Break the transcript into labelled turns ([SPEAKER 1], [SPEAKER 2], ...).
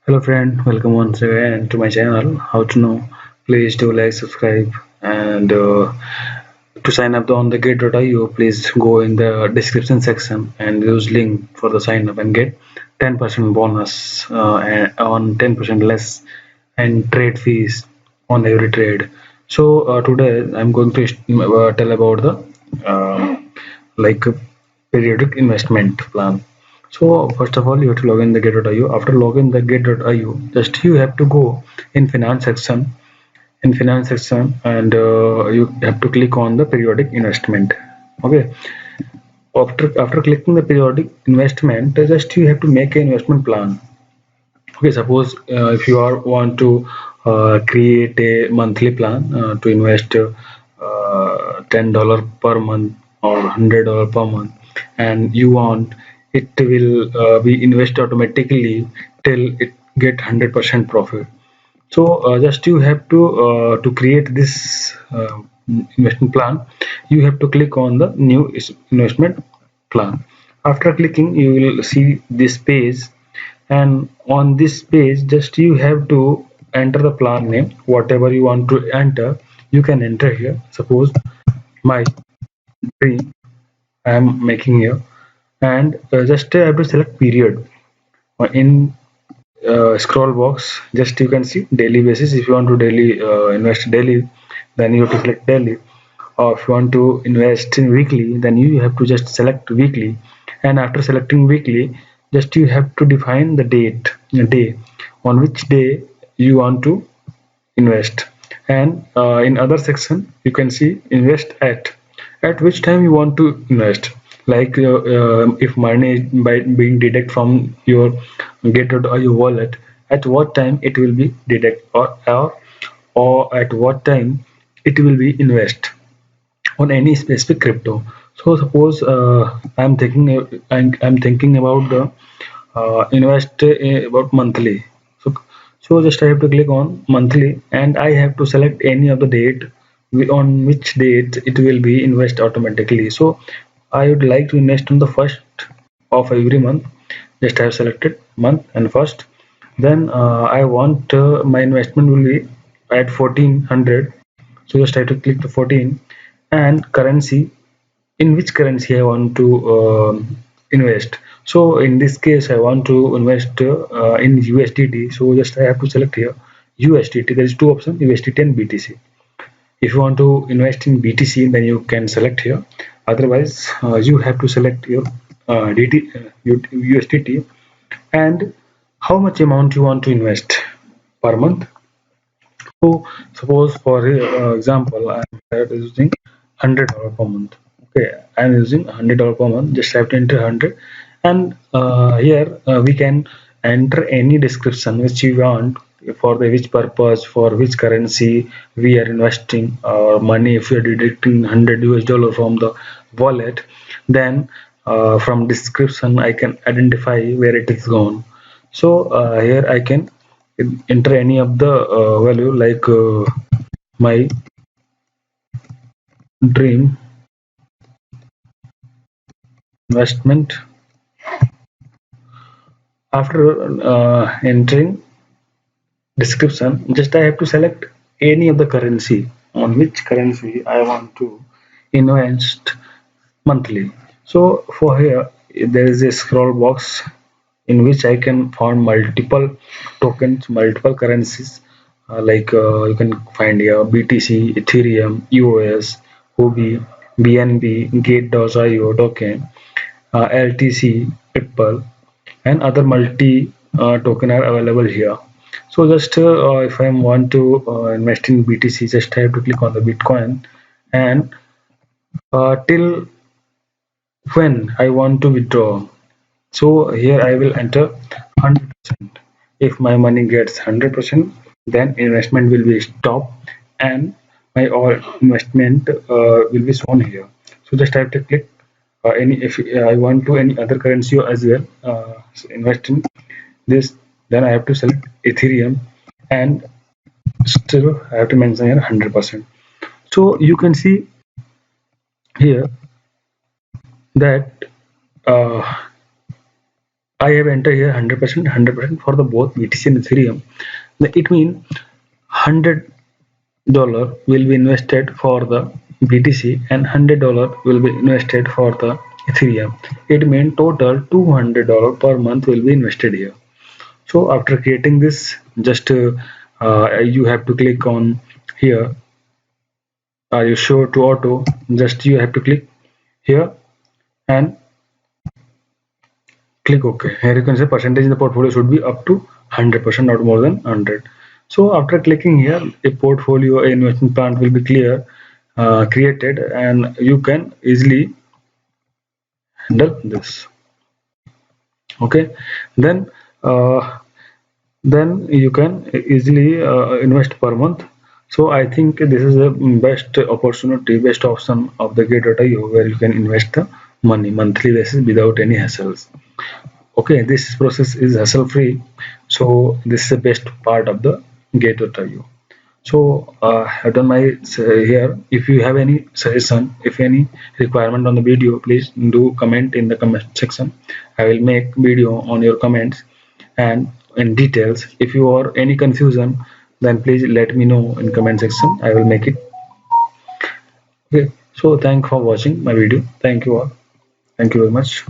[SPEAKER 1] Hello friend, welcome once again to my channel. How to know? Please do like, subscribe, and to sign up on the gate.io, please go in the description section and use link for the sign up and get 10% bonus and on 10% less and trade fees on every trade. So today I'm going to tell about the uh, like periodic investment plan. So first of all, you have to log in the gate.io. After login the gate.io, just you have to go in finance section, and you have to click on the periodic investment. Okay. After clicking the periodic investment, just you have to make an investment plan. Okay, suppose if you are want to create a monthly plan to invest $10 per month or $100 per month, and you want it will be invested automatically till it get 100% profit. So just you have to create this investment plan. You have to click on the new investment plan. After clicking, you will see this page, and on this page just you have to enter the plan name. Whatever you want to enter, you can enter here. Suppose my dream I am making here, and just I have to select period in scroll box. Just you can see daily basis. If you want to daily invest daily, then you have to select daily, or if you want to invest in weekly, then you have to just select weekly. And after selecting weekly, just you have to define the day on which day you want to invest. And in other section you can see invest at which time you want to invest. Like if money is by being deduct from your gated or your wallet, at what time it will be deduct, or at what time it will be invest on any specific crypto. So suppose I'm thinking about the invest about monthly. So just I have to click on monthly, and I have to select any of the date on which date it will be invest automatically. So I would like to invest on the first of every month. Just I have selected month and first. Then I want my investment will be at 1400. So just I have to click the 14, and currency, in which currency I want to invest. So in this case, I want to invest in USDT. So just I have to select here USDT. There is two options: USDT and BTC. If you want to invest in BTC, then you can select here. Otherwise, you have to select your USDT, and how much amount you want to invest per month. So suppose for example, I'm using $100 per month. Okay, I'm using $100 per month. Just have to enter 100, and here we can enter any description which you want, for the which purpose, for which currency we are investing our money. If you are deducting $100 from the wallet, then from description I can identify where it is gone. So here I can enter any of the value, like my dream investment. After entering description, just I have to select any of the currency, on which currency I want to invest monthly. So for here there is a scroll box in which I can find multiple tokens, multiple currencies. You can find here BTC, Ethereum, EOS, Huobi, BNB, Gate.io token, LTC, Ripple, and other multi token are available here. So just if I want to invest in BTC, just I have to click on the Bitcoin, and till when I want to withdraw. So here I will enter 100%. If my money gets 100%, then investment will be stopped, and my all investment will be shown here. So just I have to click any, if I want to any other currency as well invest in this, then I have to select Ethereum, and still I have to mention here 100%. So you can see here that uh, I have entered here 100%, 100% for the both BTC and Ethereum. It means $100 will be invested for the BTC and $100 will be invested for the Ethereum. It means total $200 per month will be invested here. So after creating this, just you have to click on here. Are you sure to auto? Just you have to click here and click OK. Here you can say percentage in the portfolio should be up to 100%, not more than 100. So after clicking here, a portfolio, a investment plan will be created, and you can easily handle this. Okay, then uh, then you can easily invest per month. So I think this is the best opportunity, best option of the Gate.io, where you can invest the money monthly basis without any hassles. Okay, this process is hassle free, so this is the best part of the Gate.io. So I've done my here. If you have any suggestion, if any requirement on the video, please do comment in the comment section. I will make video on your comments and in details. If you are any confusion, then please let me know in comment section. I will make it. Okay. So thank for watching my video. Thank you all. Thank you very much.